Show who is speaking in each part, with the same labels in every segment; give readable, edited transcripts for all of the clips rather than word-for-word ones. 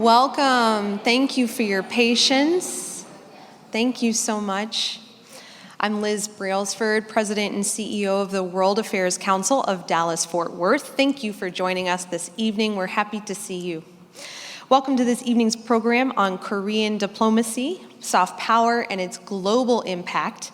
Speaker 1: Welcome. Thank you for your patience. Thank you so much. I'm Liz Brailsford, President and CEO of the World Affairs Council of Dallas-Fort Worth. Thank you for joining us this evening. We're happy to see you. Welcome to this evening's program on Korean diplomacy, soft power, and its global impact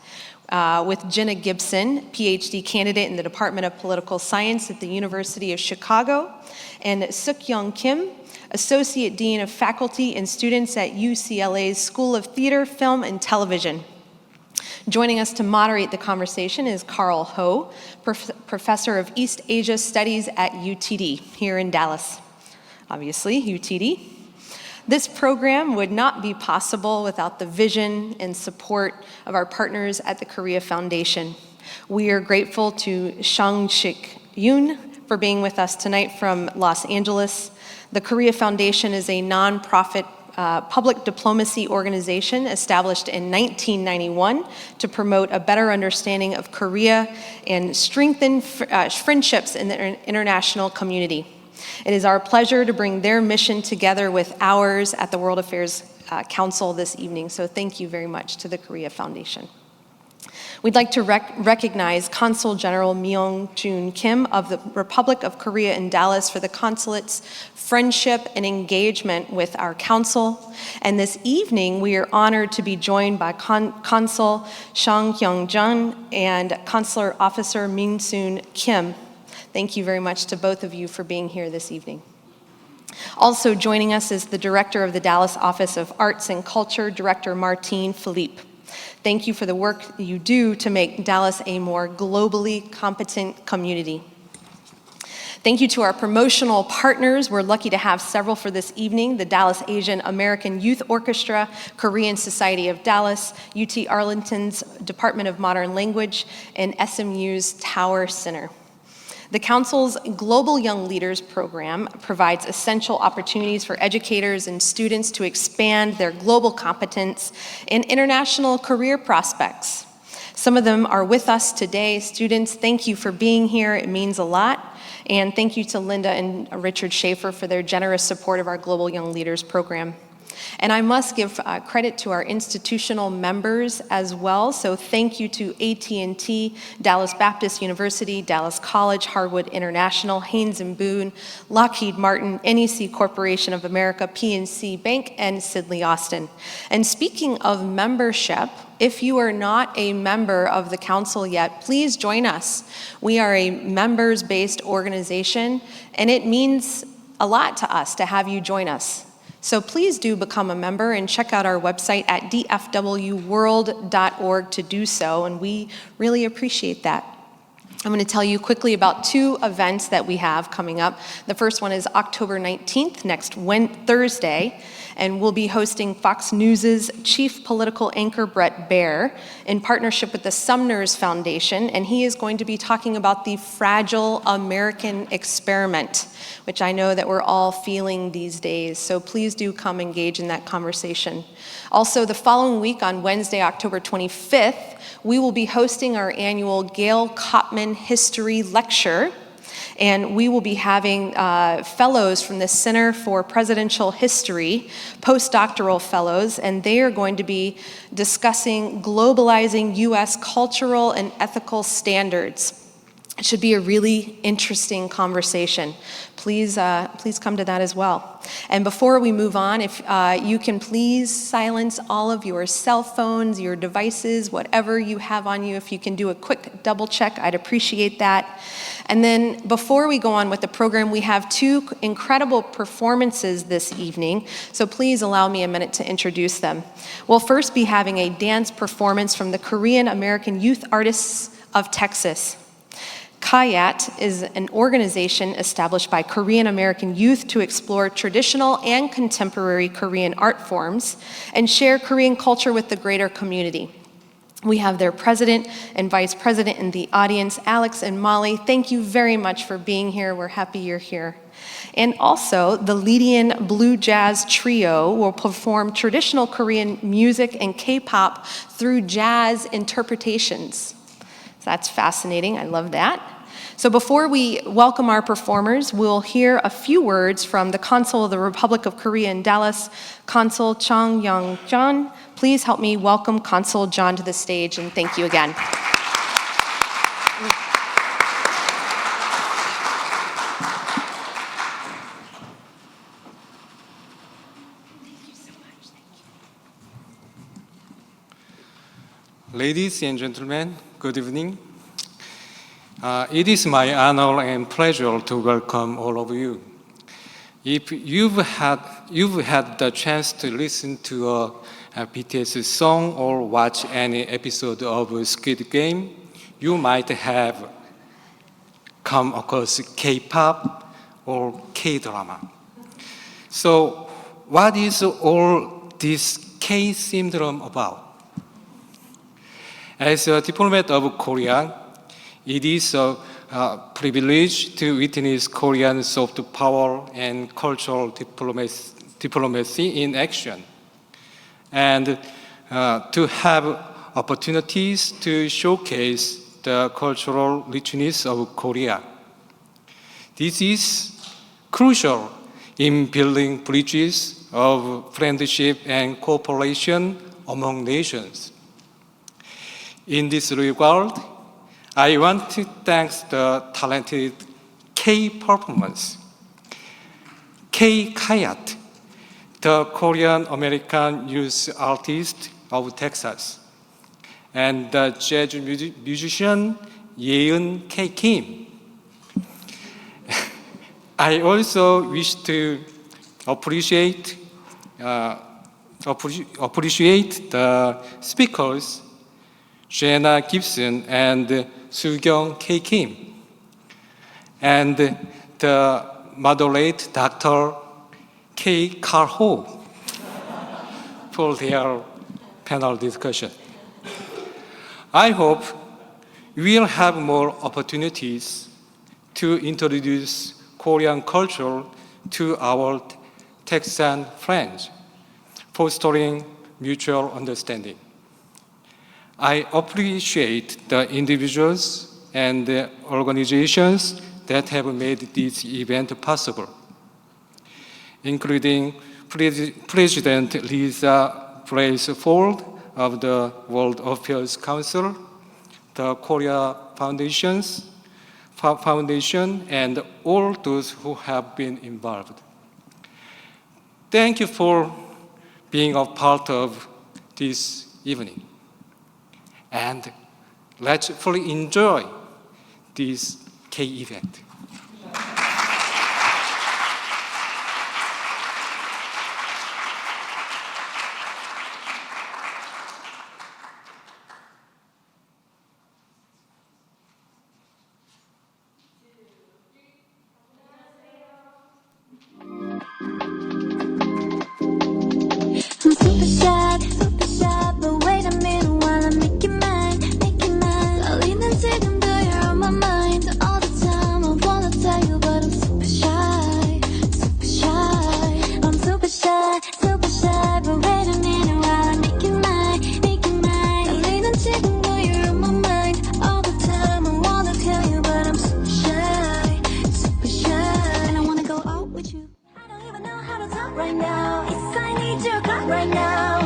Speaker 1: with Jenna Gibson, PhD candidate in the Department of Political Science at the University of Chicago, and Yeeun Kim, Associate Dean of Faculty and Students at UCLA's School of Theater, Film, and Television. Joining us to moderate the conversation is Carl Ho, Professor of East Asia Studies at UTD here in Dallas. Obviously, UTD. This program would not be possible without the vision and support of our partners at the Korea Foundation. We are grateful to Shang-Shik Yoon for being with us tonight from Los Angeles. The Korea Foundation is a nonprofit public diplomacy organization established in 1991 to promote a better understanding of Korea and strengthen friendships in the international community. It is our pleasure to bring their mission together with ours at the World Affairs Council this evening, so thank you very much to the Korea Foundation. We'd like to recognize Consul General Yeeun Kim of the Republic of Korea in Dallas for the consulate's friendship and engagement with our council. And this evening, we are honored to be joined by Consul Shang Hyung-jun and Consular Officer Min-soon Kim. Thank you very much to both of you for being here this evening. Also joining us is the Director of the Dallas Office of Arts and Culture, Director Martine Philippe. Thank you for the work you do to make Dallas a more globally competent community. Thank you to our promotional partners. We're lucky to have several for this evening: the Dallas Asian American Youth Orchestra, Korean Society of Dallas, UT Arlington's Department of Modern Language, and SMU's Tower Center. The Council's Global Young Leaders program provides essential opportunities for educators and students to expand their global competence in international career prospects. Some of them are with us today. Students, thank you for being here. It means a lot. And thank you to Linda and Richard Schaefer for their generous support of our Global Young Leaders program. And I must give credit to our institutional members as well. So thank you to AT&T, Dallas Baptist University, Dallas College, Harwood International, Haynes & Boone, Lockheed Martin, NEC Corporation of America, PNC Bank, and Sidley Austin. And speaking of membership, if you are not a member of the council yet, please join us. We are a members-based organization, and it means a lot to us to have you join us. So please do become a member and check out our website at dfwworld.org to do so, and we really appreciate that. I'm going to tell you quickly about two events that we have coming up. The first one is October 19th, next Thursday, and we'll be hosting Fox News' chief political anchor, Bret Baier, in partnership with the Sumners Foundation, and he is going to be talking about the fragile American experiment, which I know that we're all feeling these days, so please do come engage in that conversation. Also, the following week on Wednesday, October 25th, we will be hosting our annual Gail Kopman History Lecture, and we will be having fellows from the Center for Presidential History, postdoctoral fellows, and they are going to be discussing globalizing U.S. cultural and ethical standards. It should be a really interesting conversation. Please come to that as well. And before we move on, if you can please silence all of your cell phones, your devices, whatever you have on you. If you can do a quick double check, I'd appreciate that. And then before we go on with the program, we have two incredible performances this evening, so please allow me a minute to introduce them. We'll first be having a dance performance from the Korean American Youth Artists of Texas. Kayat is an organization established by Korean American youth to explore traditional and contemporary Korean art forms and share Korean culture with the greater community. We have their president and vice president in the audience, Alex and Molly. Thank you very much for being here. We're happy you're here. And also, the Lydian Blue Jazz Trio will perform traditional Korean music and K-pop through jazz interpretations. That's fascinating. I love that. So before we welcome our performers, we'll hear a few words from the Consul of the Republic of Korea in Dallas, Consul Chung Young John. Please help me welcome Consul John to the stage, and thank you again.
Speaker 2: Ladies and gentlemen, good evening. It is my honor and pleasure to welcome all of you. If you've had the chance to listen to a BTS song or watch any episode of Squid Game, you might have come across K-pop or K-drama. So what is all this K-syndrome about? As a diplomat of Korea, it is a privilege to witness Korean soft power and cultural diplomacy in action, and to have opportunities to showcase the cultural richness of Korea. This is crucial in building bridges of friendship and cooperation among nations. In this regard, I want to thank the talented K-performance, K-Kayat, the Korean-American youth artist of Texas, and the jazz musician Yeeun Kim. I also wish to appreciate the speakers, Jenna Gibson and Soogyung Kim, and the moderate Dr. K. Carl Ho for their panel discussion. I hope we'll have more opportunities to introduce Korean culture to our Texan friends, fostering mutual understanding. I appreciate the individuals and the organizations that have made this event possible, including President Lisa Bracefold of the World Affairs Council, the Korea Foundation, and all those who have been involved. Thank you for being a part of this evening. And let's fully enjoy this K event.
Speaker 3: I'm super shy, but wait a minute while I make it mine. 떨리는 지금도 you're on my mind all the time. I wanna tell you, but I'm super shy. I'm super shy, but wait a minute while I make it mine. 떨리는 지금도 you're on my mind all the time. I wanna tell you, but I'm super shy. And I wanna go out with you. I don't even know how to talk right now. It's I need your cut right now.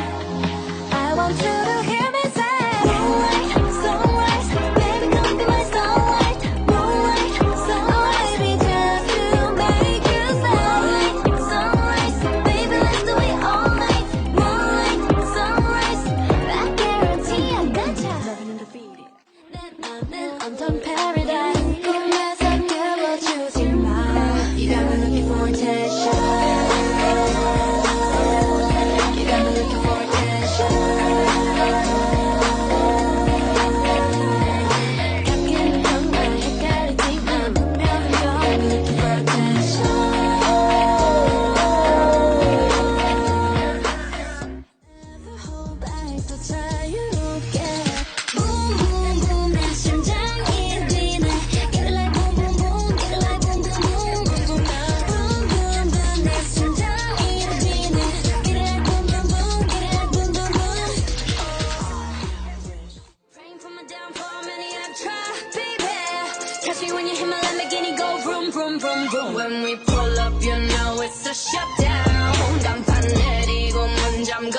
Speaker 3: I want you to hear me say moonlight, sunrise, baby come be my starlight. Moonlight, sunrise, be just to make you slide. Sunrise, baby let's do it all night. Moonlight, sunrise, I guarantee I gotcha. Loving and defeated. 나는 어떤 paradise. 꿈에서 깨워주지 마. You got me looking for attention. You got me looking for attention.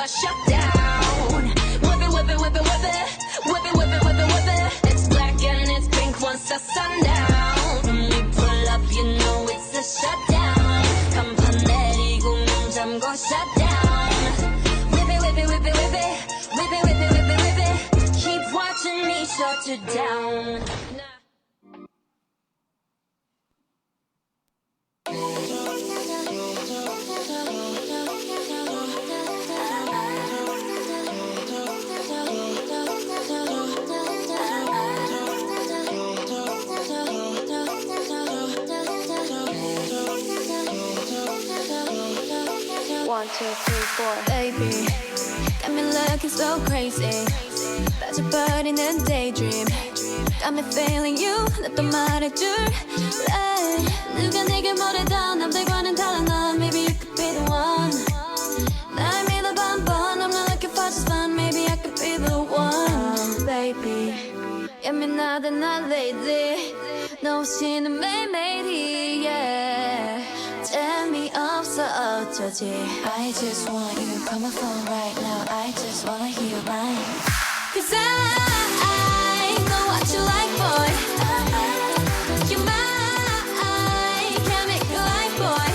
Speaker 3: shut down. Whip it, whip it, whip it, whip it. Whip it, whip it, whip it, whip it. It's black and it's pink once the sundown. When we pull up, you know it's a shutdown. 간판 내리고 문 잠궈 shut down. Whip it, whip it, whip it, whip it. Whip it, whip it, whip it, whip it. Keep watching me shut it down.
Speaker 4: One, two, three, four.
Speaker 3: Baby, got me looking so crazy. 빠져버리는 daydream. Got me feeling you. 나 또 말해줄래. 누가 내게 뭐래도 남들과는 달라 넌. Maybe you could be the one. 날 믿어봐 한번. I'm not looking for just fun. Maybe I could be the one. Baby, 예민하다 나 lately. 너 없이는 매일매일이 yeah. 재미없어 어쩌지.
Speaker 4: I just want you. Call my phone right now. I just wanna hear your line.
Speaker 3: Cause I know what you like, boy. You're mine. Can't make you like, boy.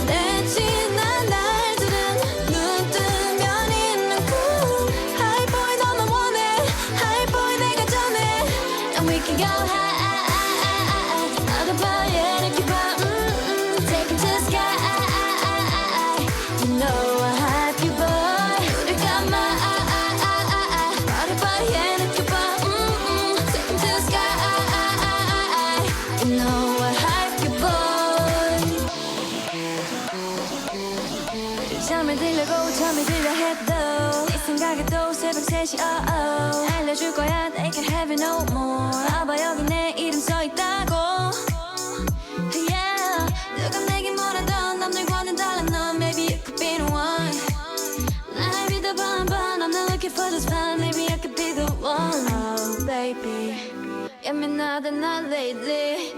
Speaker 3: 내 지난 날들은 눈 뜨면 있는 cool. High boy 너만 원해. High boy 내가 전해. And we can go high. 나도 봐, yeah, 이렇게 봐. Take it to the sky. You know I have you, boy. 우리 가만. 잠을 들려고 잠이 들려 해도 네 생각에 또 새벽 3시 알려줄 거야 they can't have it no more 봐봐 여기 내 이름 써있다고 yeah 누가 내게 뭐라던 남들과는 달라 넌 Maybe you could be the one 날 믿어봐 한번 I'm not looking for just fun Maybe I could be the one Oh baby 예민하다 나 lately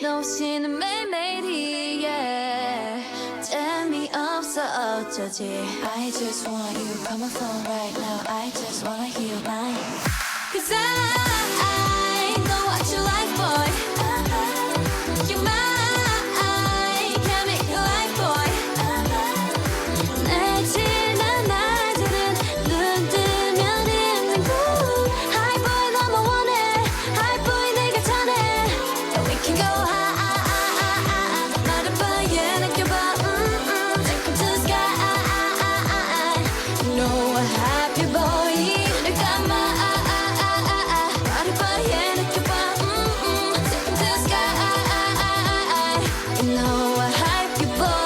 Speaker 3: 너 없이는 매일매일이 yeah 재미없어 어쩌지
Speaker 4: I just want you. Call my phone right now. I just wanna hear your line.
Speaker 3: Cause I know what you like, boy. You're mine. Can't make you like, boy. 내 지난 날들은 눈 뜨면 있는 cool. High boy 너만 원해. High boy 내가 전해. And we can go high. 말해봐, yeah, 느껴봐. Take it to the sky. You know I have you, boy. 늘 감아. 말해봐, yeah, 느껴봐. Take it to the sky. You know I have you, boy.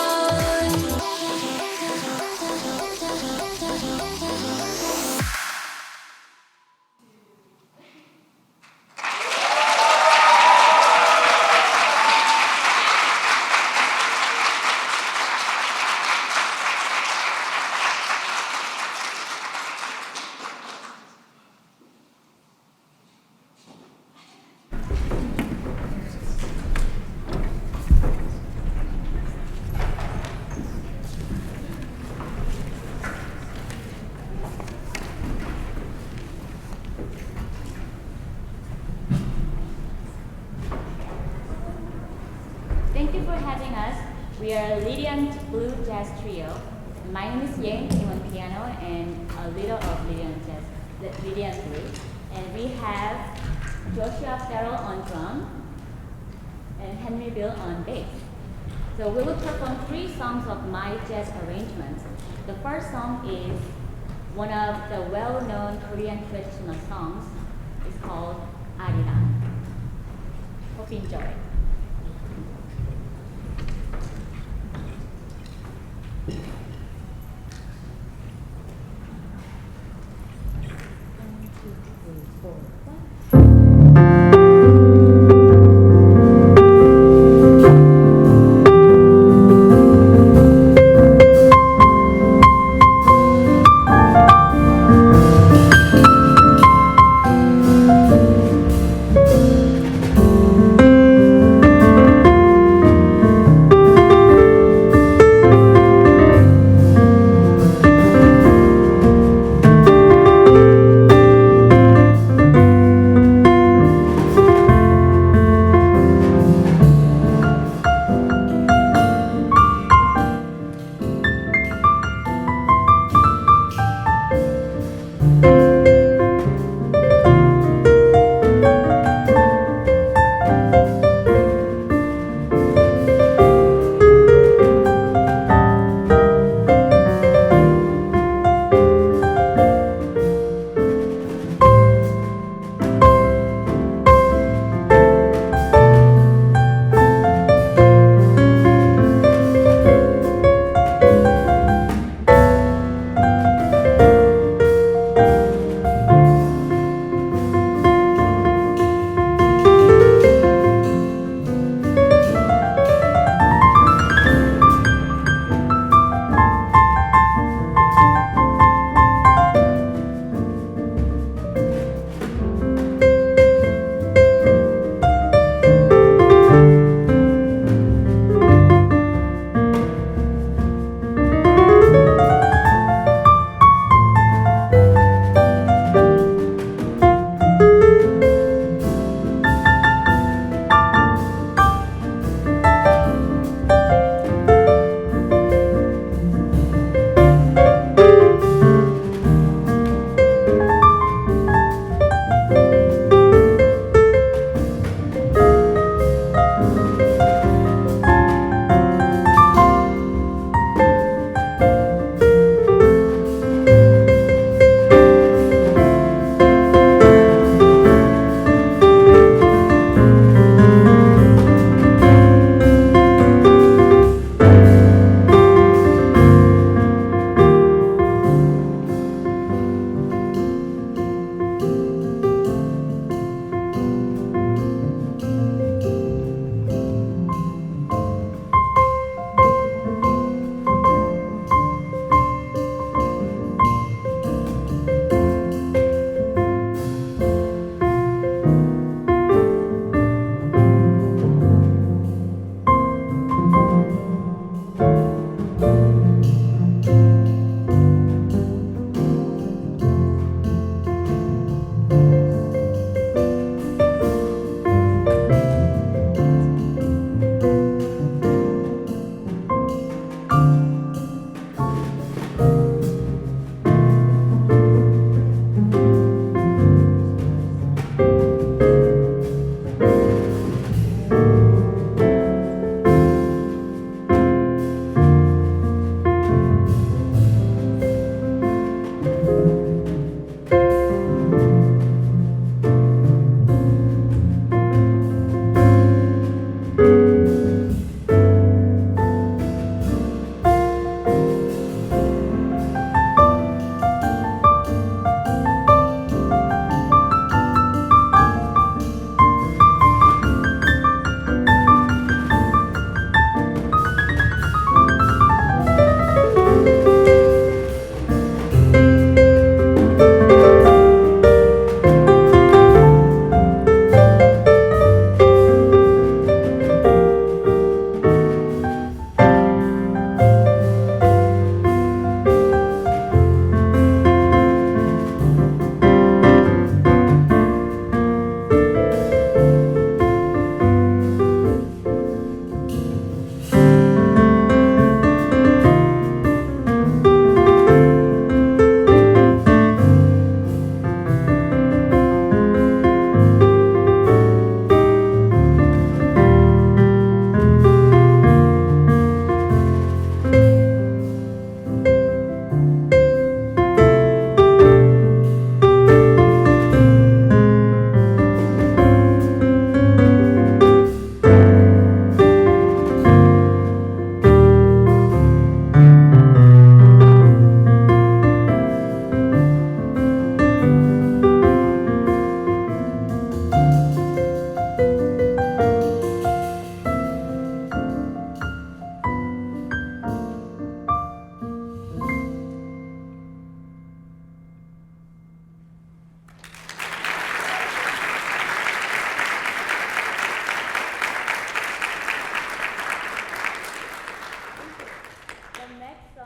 Speaker 5: Thank you for having us. We are a Lydian Blue Jazz Trio. My name is Yeeun Kim on piano and a leader of Lydian Blue. And we have Joshua Farrell on drum and Henry Bill on bass. So we will perform 3 songs of my jazz arrangements. The first song is one of the well-known Korean traditional songs. It's called Ariran. Hope you enjoy it.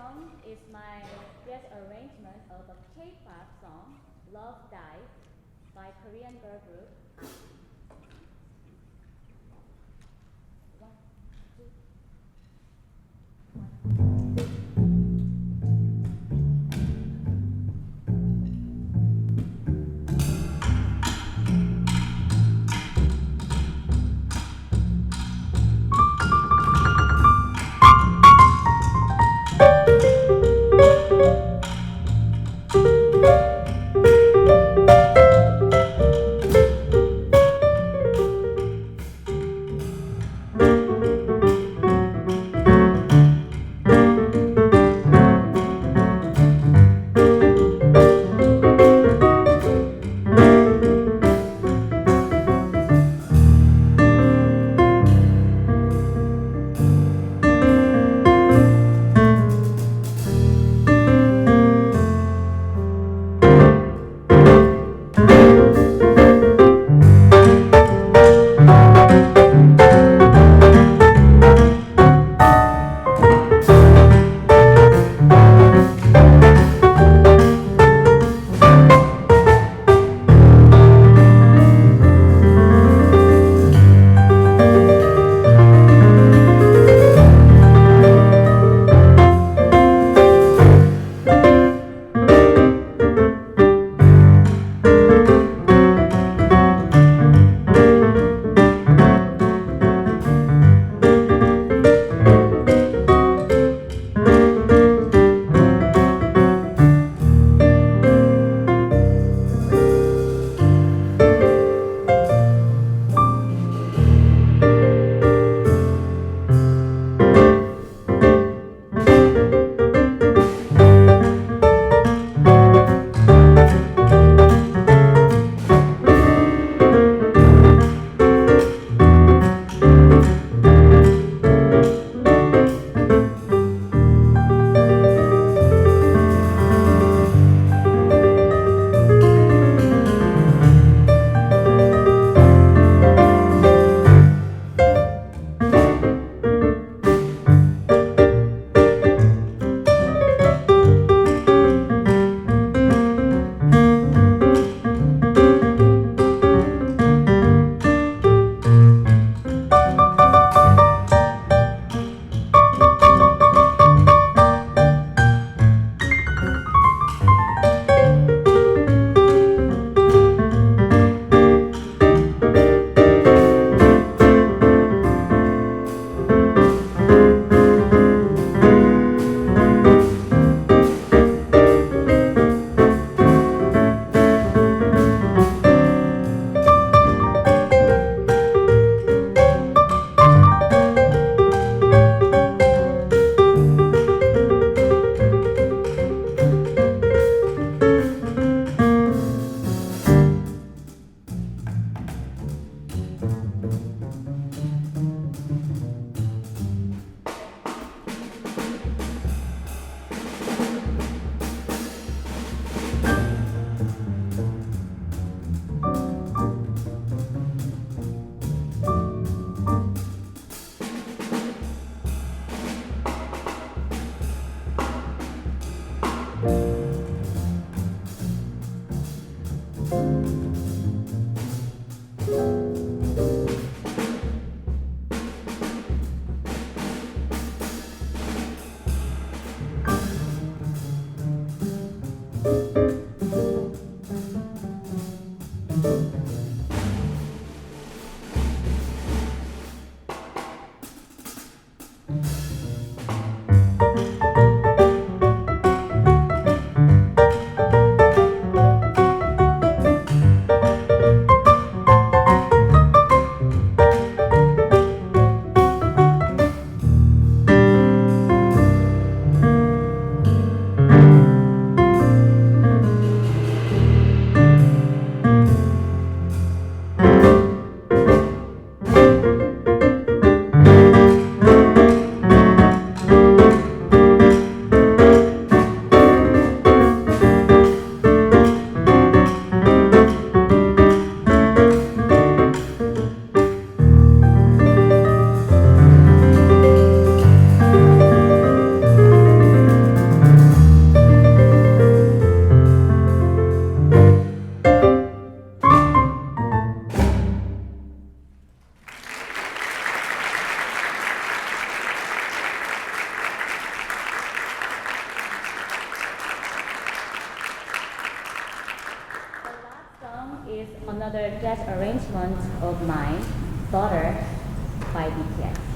Speaker 5: song is my jazz arrangement of a K-pop song, Love Dive, by Korean girl group. One, two, another jazz arrangement of mine, Daughter by BTS.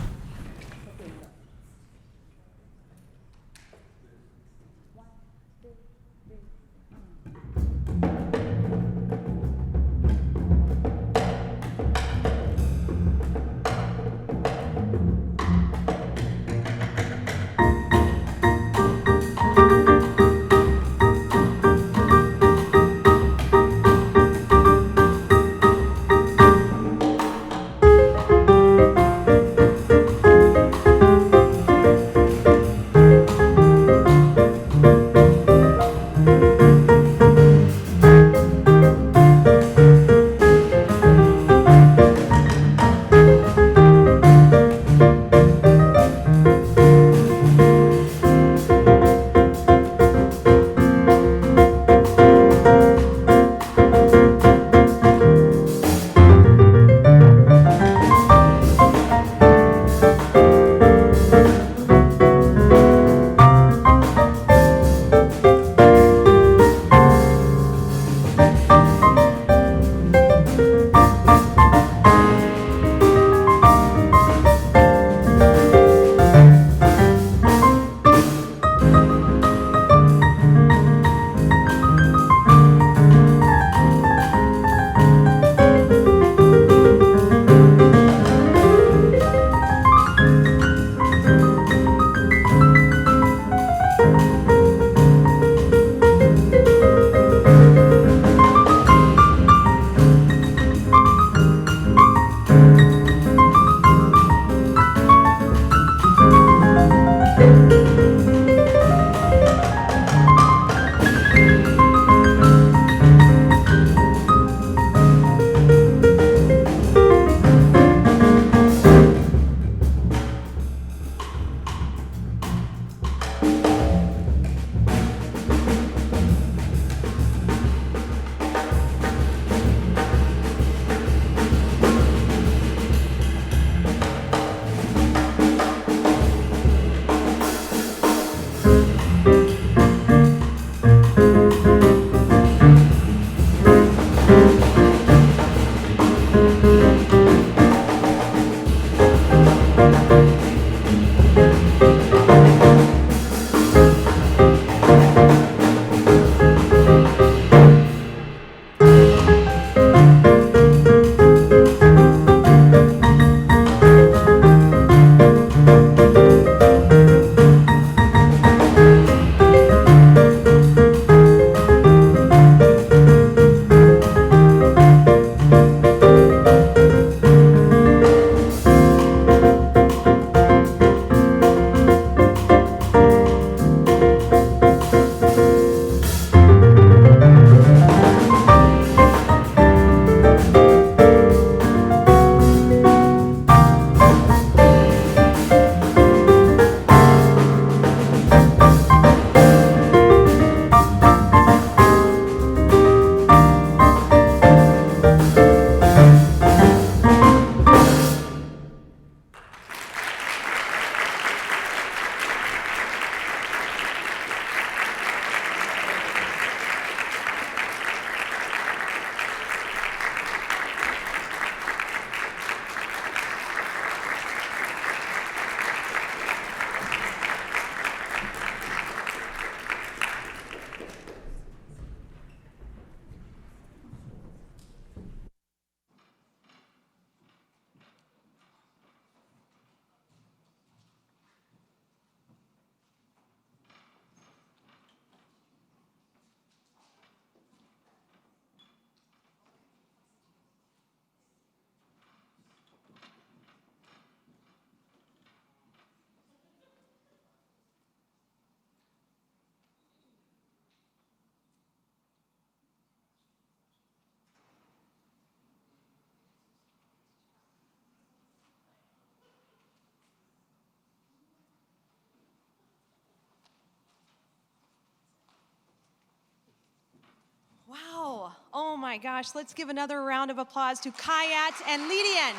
Speaker 1: Wow. Oh my gosh. Let's give another round of applause to Kayat and Lydian.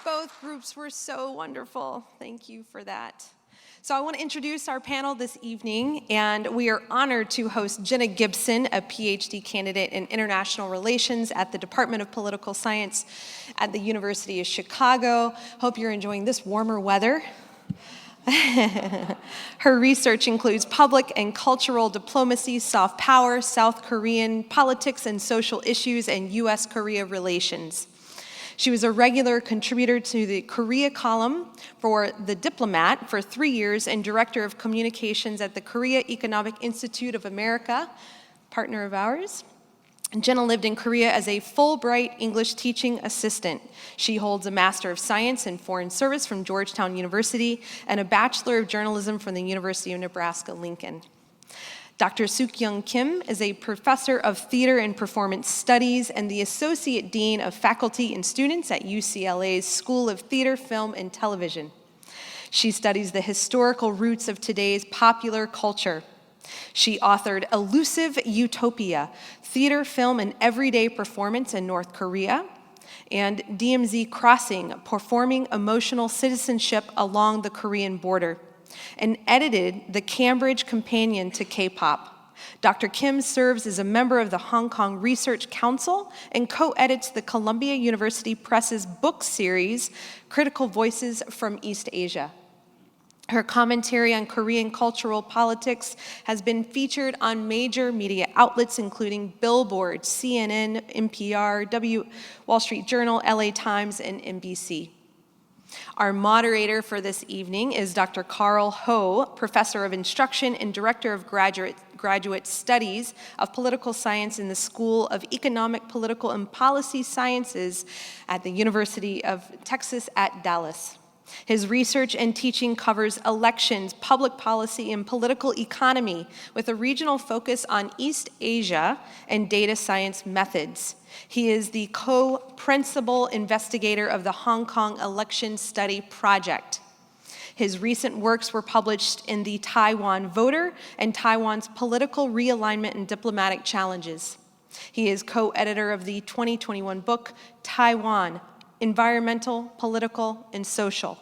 Speaker 1: Both groups were so wonderful. Thank you for that. So I want to introduce our panel this evening, and we are honored to host Jenna Gibson, a PhD candidate in international relations at the Department of Political Science at the University of Chicago. Hope you're enjoying this warmer weather. Her research includes public and cultural diplomacy, soft power, South Korean politics and social issues, and U.S.-Korea relations. She was a regular contributor to the Korea column for The Diplomat for 3 years and director of communications at the Korea Economic Institute of America, partner of ours. Jenna lived in Korea as a Fulbright English teaching assistant. She holds a Master of Science in Foreign Service from Georgetown University and a Bachelor of Journalism from the University of Nebraska-Lincoln. Dr. Yeeun Kim is a professor of theater and performance studies and the associate dean of faculty and students at UCLA's School of Theater, Film, and Television. She studies the historical roots of today's popular culture. She authored Elusive Utopia, Theater, Film, and Everyday Performance in North Korea, and DMZ Crossing, Performing Emotional Citizenship Along the Korean Border, and edited the Cambridge Companion to K-pop. Dr. Kim serves as a member of the Hong Kong Research Council and co-edits the Columbia University Press's book series, Critical Voices from East Asia. Her commentary on Korean cultural politics has been featured on major media outlets including Billboard, CNN, NPR, Wall Street Journal, LA Times, and NBC. Our moderator for this evening is Dr. Carl Ho, Professor of Instruction and Director of Graduate Studies of Political Science in the School of Economic, Political, and Policy Sciences at the University of Texas at Dallas. His research and teaching covers elections, public policy, and political economy with a regional focus on East Asia and data science methods. He is the co-principal investigator of the Hong Kong Election Study Project. His recent works were published in the Taiwan Voter and Taiwan's Political Realignment and Diplomatic Challenges. He is co-editor of the 2021 book, Taiwan, Environmental, Political, and Social.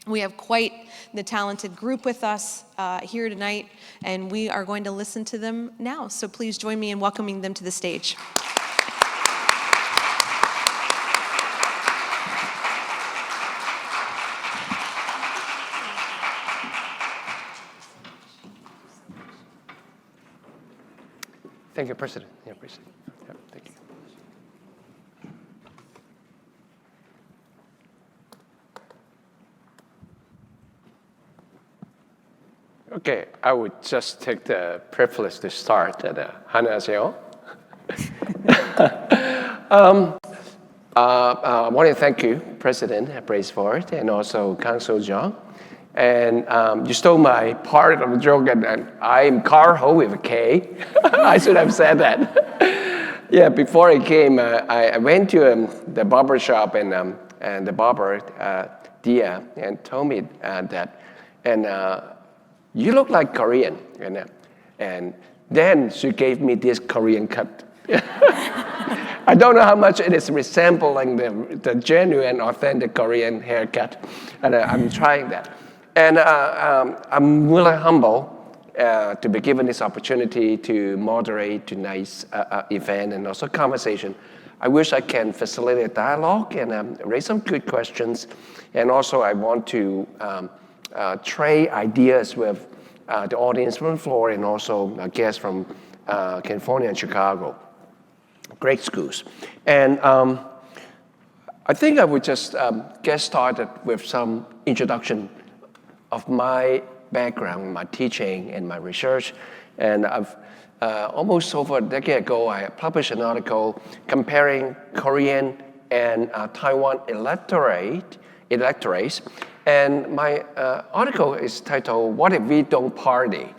Speaker 1: We have quite the talented group with us here tonight, and we are going to listen to them now. So please join me in welcoming them to the stage.
Speaker 6: Thank you, President. Yeah, President. Yeah, thank you. Okay, I would just take the privilege to start. 안녕하세요. I want to thank you, President Braceford, and also Council John. And you stole my part of the joke, and I'm Carl Ho with a K. I should have said that. Yeah, before I came, I went to the barber shop, and the barber, Dia, and told me that, and you look like Korean, and then she gave me this Korean cut. I don't know how much it is resembling the genuine, authentic Korean haircut, and I'm trying that. And I'm really humble to be given this opportunity to moderate tonight's event and also conversation. I wish I can facilitate dialogue and raise some good questions. And also I want to trade ideas with the audience from the floor and also guests from California and Chicago. Great schools. And I think I would just get started with some introduction of my background, my teaching, and my research. And I've almost over a decade ago, I published an article comparing Korean and Taiwan electorates. And my article is titled, "What if we don't party?"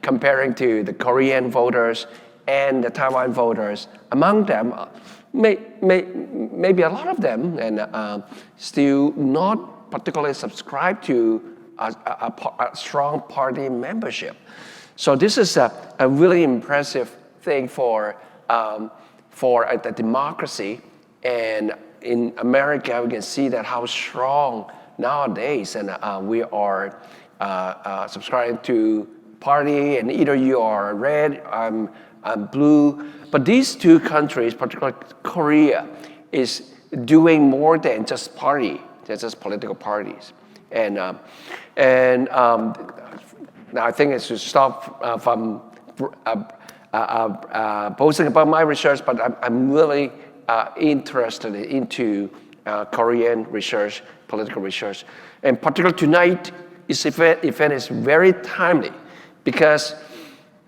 Speaker 6: Comparing to the Korean voters and the Taiwan voters. Among them, maybe a lot of them, and still not particularly subscribe to a strong party membership. So this is a really impressive thing for the democracy. And in America, we can see that how strong nowadays, and we are subscribing to party, and either you are red, I'm blue. But these two countries, particularly Korea, is doing more than just party, than just political parties. And now I think I should stop from boasting about my research, but I'm really interested into Korean research, political research. And particularly tonight, this event is very timely because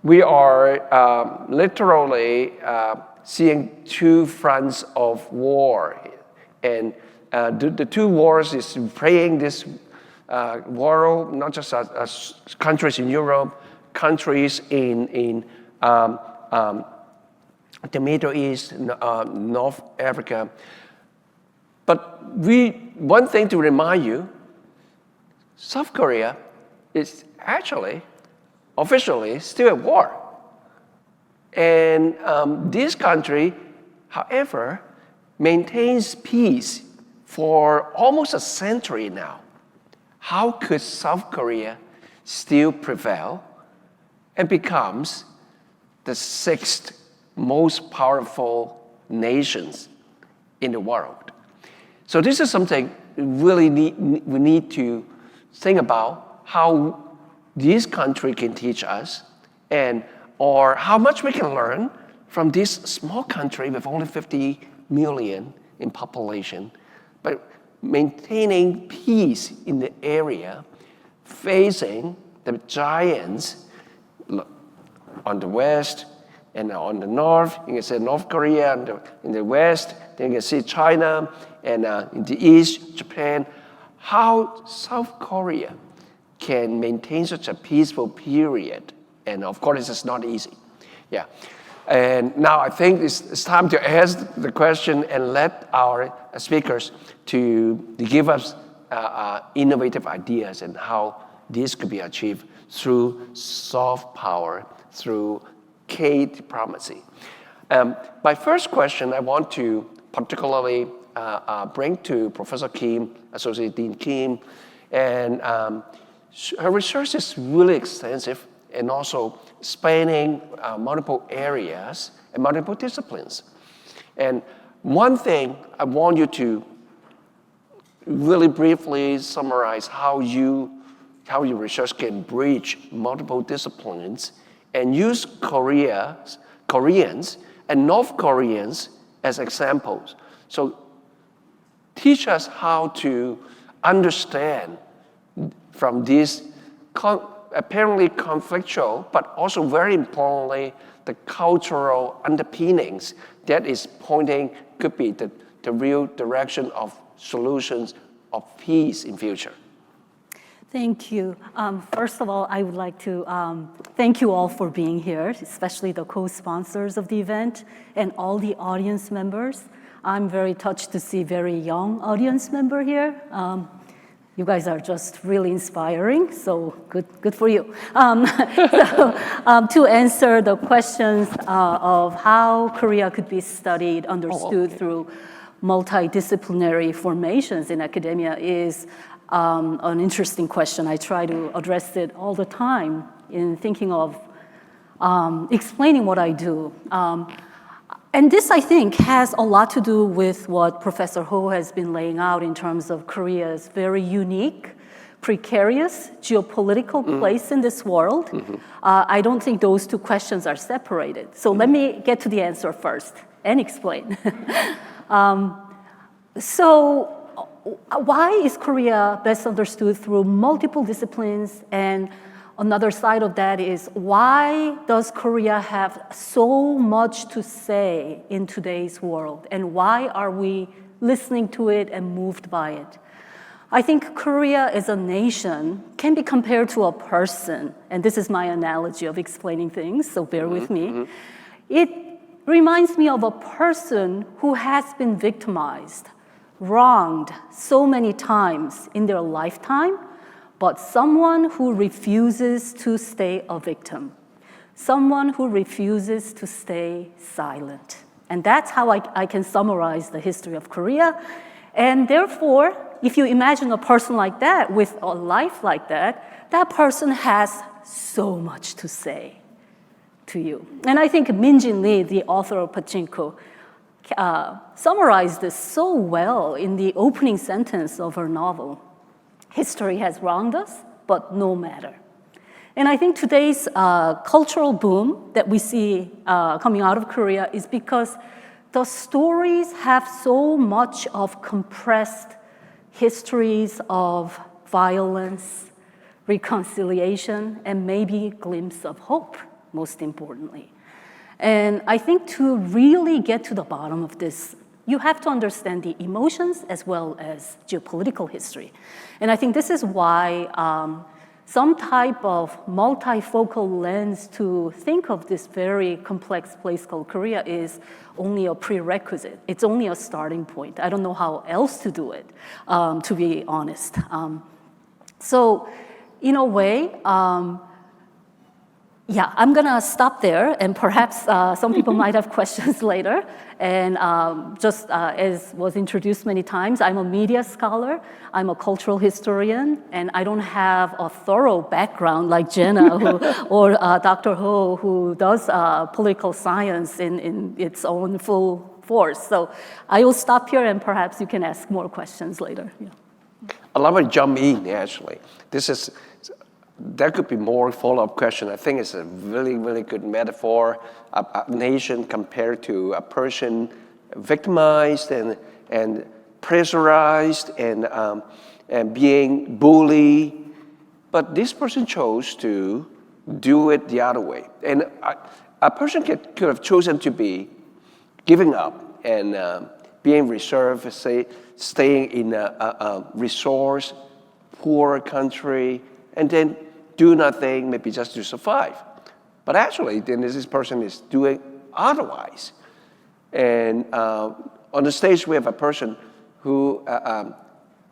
Speaker 6: we are literally seeing two fronts of war. And the two wars is playing this war, not just as countries in Europe, countries in the Middle East, North Africa. But one thing to remind you, South Korea is actually officially still at war. And this country, however, maintains peace for almost a century now. How could South Korea still prevail and becomes the sixth most powerful nations in the world? So this is something we need to think about how this country can teach us, or how much we can learn from this small country with only 50 million in population, but maintaining peace in the area, facing the giants on the west and on the north. You can see North Korea in the west, then you can see China, and in the east, Japan. How South Korea can maintain such a peaceful period. And of course, it's not easy. Yeah. And now I think it's time to ask the question and let our speakers to give us innovative ideas and how this could be achieved through soft power, through K-diplomacy. My first question I want to particularly bring to Professor Kim, Associate Dean Kim, and her research is really extensive and also spanning multiple areas and multiple disciplines. And one thing I want you to really briefly summarize how your research can bridge multiple disciplines and use Koreans and North Koreans as examples. So teach us how to understand from this apparently conflictual, but also very importantly, the cultural underpinnings that is pointing, could be the real direction of solutions of peace in future.
Speaker 7: Thank you. First of all, I would like to thank you all for being here, especially the co-sponsors of the event and all the audience members. I'm very touched to see very young audience member here. You guys are just really inspiring, so good for you. To answer the questions of how Korea could be studied, understood through multidisciplinary formations in academia is an interesting question. I try to address it all the time in thinking of explaining what I do. And this, I think, has a lot to do with what Professor Ho has been laying out in terms of Korea's very unique, precarious geopolitical place in this world. I don't think those two questions are separated. So let me get to the answer first and explain. So why is Korea best understood through multiple disciplines? And another side of that is, why does Korea have so much to say in today's world? And why are we listening to it and moved by it? I think Korea as a nation can be compared to a person. And this is my analogy of explaining things, so bear with me. It reminds me of a person who has been victimized, wronged so many times in their lifetime, but someone who refuses to stay a victim, someone who refuses to stay silent. And that's how I can summarize the history of Korea. And therefore, if you imagine a person like that with a life like that, that person has so much to say to you. And I think Min-Jin Lee, the author of Pachinko, summarized this so well in the opening sentence of her novel. History has wronged us, but no matter. And I think today's cultural boom that we see coming out of Korea is because the stories have so much of compressed histories of violence, reconciliation, and maybe a glimpse of hope, most importantly. And I think to really get to the bottom of this, you have to understand the emotions as well as geopolitical history. And I think this is why some type of multifocal lens to think of this very complex place called Korea is only a prerequisite. It's only a starting point. I don't know how else to do it, to be honest. So in a way, yeah, I'm gonna stop there, and perhaps some people might have questions later. And just as was introduced many times, I'm a media scholar, I'm a cultural historian, and I don't have a thorough background like Jenna or Dr. Ho, who does political science in its own full force. So I will stop here, and perhaps you can ask more questions later. Yeah.
Speaker 6: Allow me to jump in, actually. There could be more follow-up question. I think it's a really, really good metaphor. A nation compared to a person victimized and pressurized and being bullied. But this person chose to do it the other way. And a person could have chosen to be giving up and being reserved, say, staying in a resource, poor country, and then do nothing, maybe just to survive. But actually, then this person is doing otherwise. And on the stage, we have a person who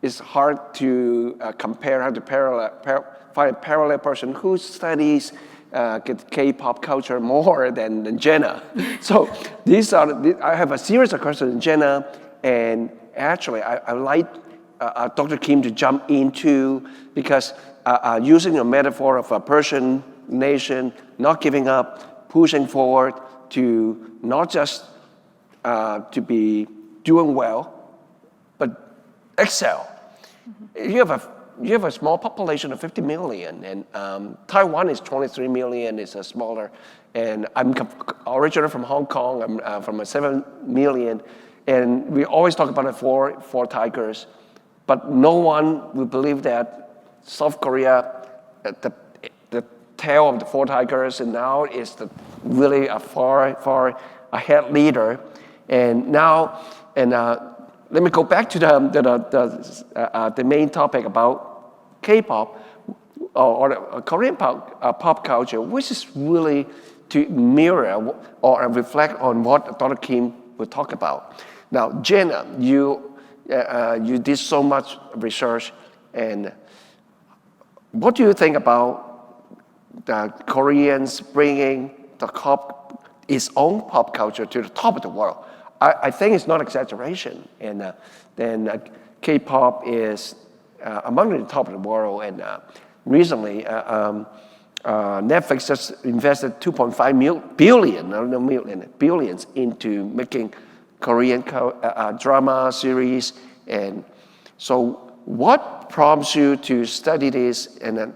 Speaker 6: is hard to compare, hard to find a parallel person who studies K-pop culture more than Jenna. So I have a series of questions in Jenna, and actually, I like Dr. Kim to jump into, because using a metaphor of a Persian nation, not giving up, pushing forward to not just to be doing well, but excel. Mm-hmm. You have a small population of 50 million, and Taiwan is 23 million, it's a smaller, and I'm originally from Hong Kong, I'm from a 7 million, and we always talk about the four tigers, but no one will believe that South Korea, the tail of the four tigers, and now is really a far ahead leader. And now, let me go back to the main topic about K-pop or Korean pop culture, which is really to mirror or reflect on what Dr. Kim will talk about. Now, Jenna, you did so much research, and what do you think about the Koreans bringing its own pop culture to the top of the world? I think it's not exaggeration. And then K-pop is among the top of the world. And recently, Netflix just invested 2.5 billions into making Korean drama series. And so what prompts you to study this and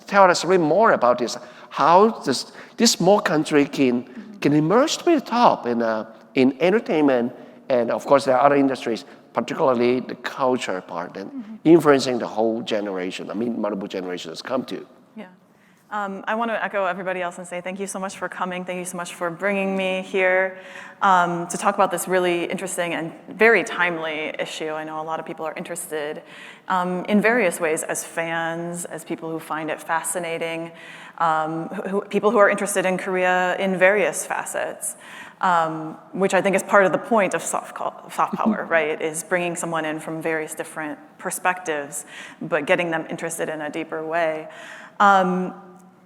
Speaker 6: tell us a little more about this? How this small country can emerge to be the top in entertainment, and of course there are other industries, particularly the culture part, and influencing the whole generation. I mean, multiple generations come to.
Speaker 8: Yeah. I want to echo everybody else and say thank you so much for coming. Thank you so much for bringing me here to talk about this really interesting and very timely issue. I know a lot of people are interested in various ways, as fans, as people who find it fascinating, people who are interested in Korea in various facets, which I think is part of the point of soft power, right? Is bringing someone in from various different perspectives, but getting them interested in a deeper way.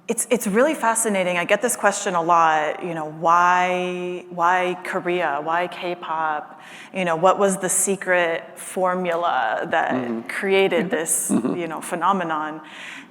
Speaker 8: it's really fascinating. I get this question a lot, why Korea, why K-pop? What was the secret formula that created this, phenomenon?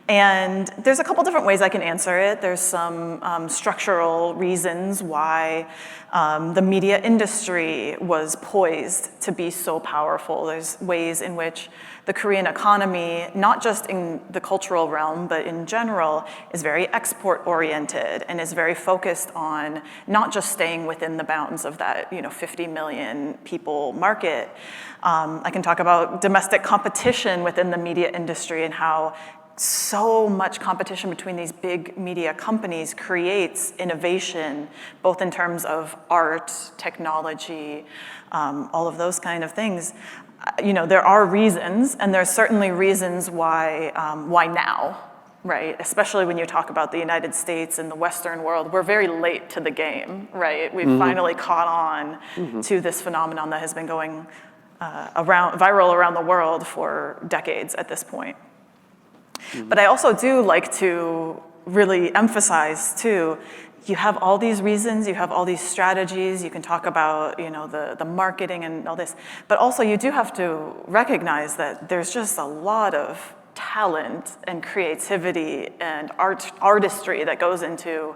Speaker 8: And there's a couple different ways I can answer it. There's some structural reasons why the media industry was poised to be so powerful. There's ways in which the Korean economy, not just in the cultural realm, but in general, is very export-oriented and is very focused on not just staying within the bounds of that 50 million people market. I can talk about domestic competition within the media industry and how so much competition between these big media companies creates innovation, both in terms of art, technology, all of those kind of things. There are reasons, and there's certainly reasons why now, right? Especially when you talk about the United States and the Western world, we're very late to the game, right? We've finally caught on to this phenomenon that has been going viral around the world for decades at this point. But I also do like to really emphasize too, you have all these reasons, you have all these strategies, you can talk about the marketing and all this, but also you do have to recognize that there's just a lot of talent and creativity and artistry that goes into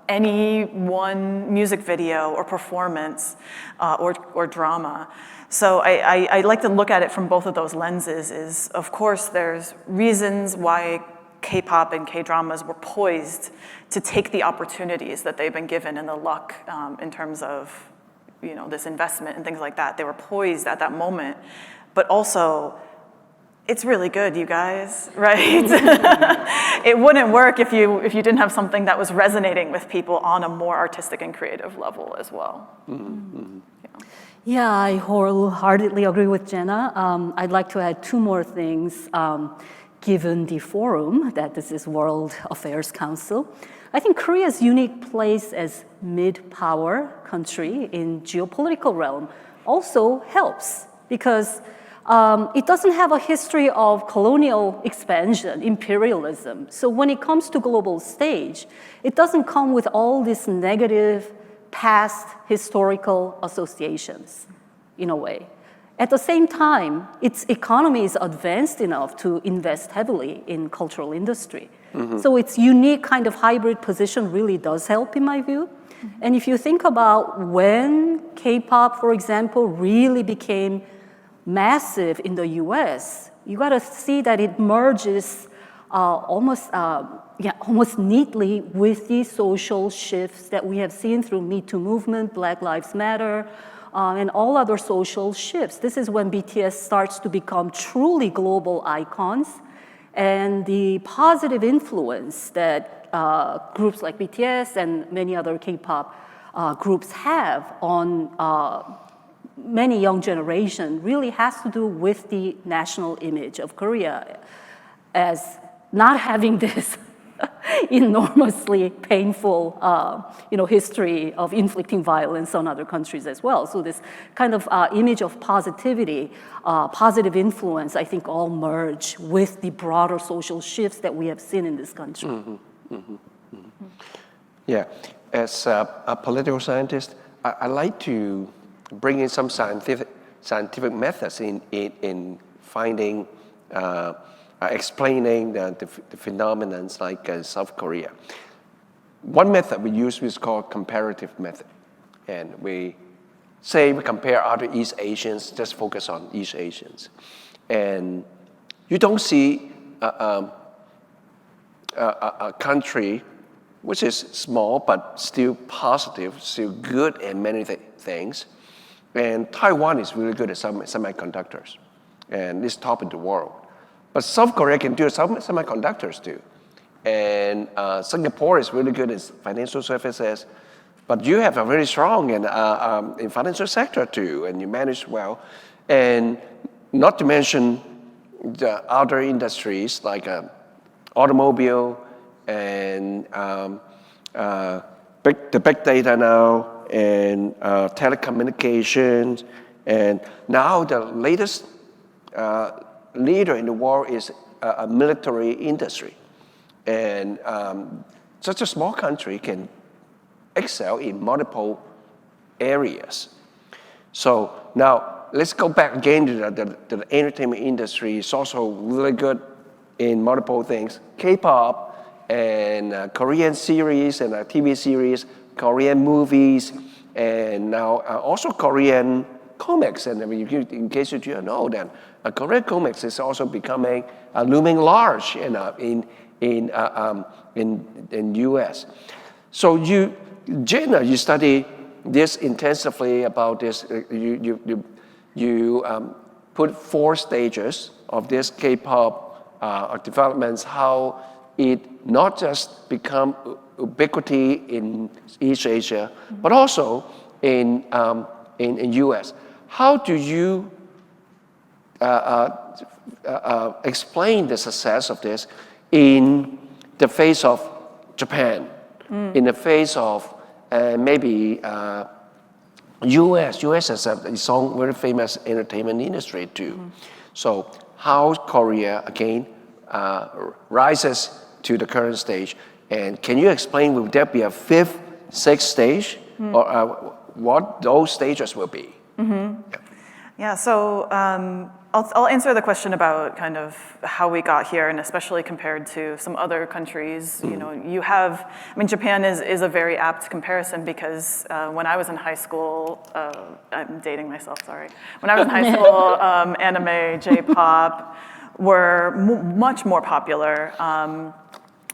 Speaker 8: any one music video or performance or drama. So I like to look at it from both of those lenses. Is of course there's reasons why K-pop and K-dramas were poised to take the opportunities that they've been given and the luck in terms of this investment and things like that. They were poised at that moment, but also it's really good, you guys, right? It wouldn't work if you didn't have something that was resonating with people on a more artistic and creative level as well.
Speaker 7: Yeah, I wholeheartedly agree with Jenna. I'd like to add two more things. Given the forum that this is World Affairs Council, I think Korea's unique place as mid-power country in geopolitical realm also helps because it doesn't have a history of colonial expansion, imperialism. So when it comes to global stage, it doesn't come with all these negative past historical associations, in a way. At the same time, its economy is advanced enough to invest heavily in cultural industry. So its unique kind of hybrid position really does help, in my view. And if you think about when K-pop, for example, really became massive in the US, you gotta see that it merges almost neatly with the social shifts that we have seen through Me Too movement, Black Lives Matter, and all other social shifts. This is when BTS starts to become truly global icons, and the positive influence that groups like BTS and many other K-pop groups have on many young generation really has to do with the national image of Korea as not having this enormously painful, history of inflicting violence on other countries as well. So this kind of image of positivity, positive influence, I think all merge with the broader social shifts that we have seen in this country.
Speaker 6: Yeah, as a political scientist, I like to bring in some scientific methods in finding, explaining the phenomena like South Korea. One method we use is called comparative method. And we compare other East Asians, just focus on East Asians. And you don't see a country which is small but still positive, still good in many things. And Taiwan is really good at semiconductors, and it's top in the world. But South Korea can do some semiconductors too. And Singapore is really good at financial services, but you have a very strong in financial sector too, and you manage well. And not to mention the other industries like automobile and the big data now, and telecommunications, and now the latest leader in the world is a military industry. And such a small country can excel in multiple areas. So now let's go back again to the entertainment industry. It's also really good in multiple things. K-pop and Korean series and TV series, Korean movies, and now also Korean comics. And I mean, in case you don't know that, Korean comics is also becoming looming large in U.S. So Jenna, you study this intensively about this. You put 4 stages of this K-pop developments, how it not just become ubiquity in East Asia, but also in U.S. How do you explain the success of this in the face of Japan, in the face of maybe U.S. U.S. has its own very famous entertainment industry too. So how Korea again rises to the current stage, and can you explain, will there be a 5th, 6th stage, or what those stages will be?
Speaker 8: Yeah, so I'll answer the question about kind of how we got here, and especially compared to some other countries. You know, Japan is a very apt comparison because when I was in high school, I'm dating myself, sorry. When I was in high school, anime, J-pop were much more popular